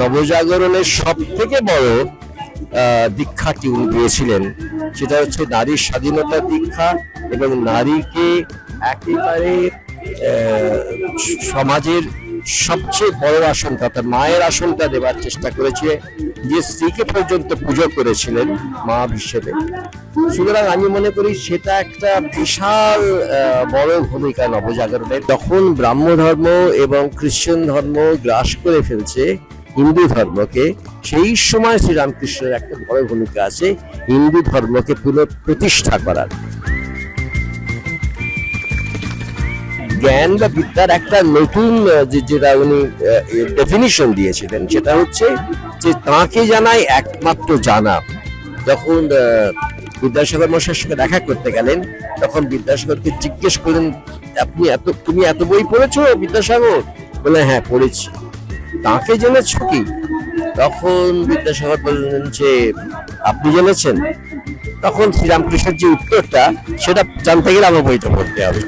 নবজাগরণের সব থেকে বড় দীক্ষাটি উনি দিয়েছিলেন, সেটা হচ্ছে নারীর স্বাধীনতার দীক্ষা এবং নারীকে একেবারে সমাজের সবচেয়ে বড় আসনটা অর্থাৎ মায়ের আসনটা দেওয়ার চেষ্টা করেছে, যে স্ত্রীকে পর্যন্ত পুজো করেছিলেন মা হিসেবে। সুতরাং আমি মনে করি সেটা একটা বিশাল বড় ভূমিকা নবজাগরণের। তখন ব্রাহ্ম ধর্ম এবং খ্রিস্টান ধর্ম গ্রাস করে ফেলছে হিন্দু ধর্মকে, সেই সময় শ্রীরামকৃষ্ণের একটা বড় ভূমিকা আছে হিন্দু ধর্মকে পুনঃপ্রতিষ্ঠা করার। জ্ঞান বা বিদ্যার একটা নতুন যেটা উনি ডেফিনিশন দিয়েছিলেন, সেটা হচ্ছে যে তাঁকে জানাই একমাত্র জানা। যখন বিদ্যাসাগর মশাইয়ের সঙ্গে দেখা করতে গেলেন, তখন বিদ্যাসাগরকে জিজ্ঞেস করলেন, তুমি এত বই পড়েছো বিদ্যাসাগর? বলে হ্যাঁ পড়েছি। তাঁকে জেনেছো কি? তখন বিদ্যাসাগর বললেন যে আপনি জেনেছেন। তখন শ্রীরামকৃষ্ণের যে উত্তরটা, সেটা জানতে গেলে আমার বইটা পড়তে হবে।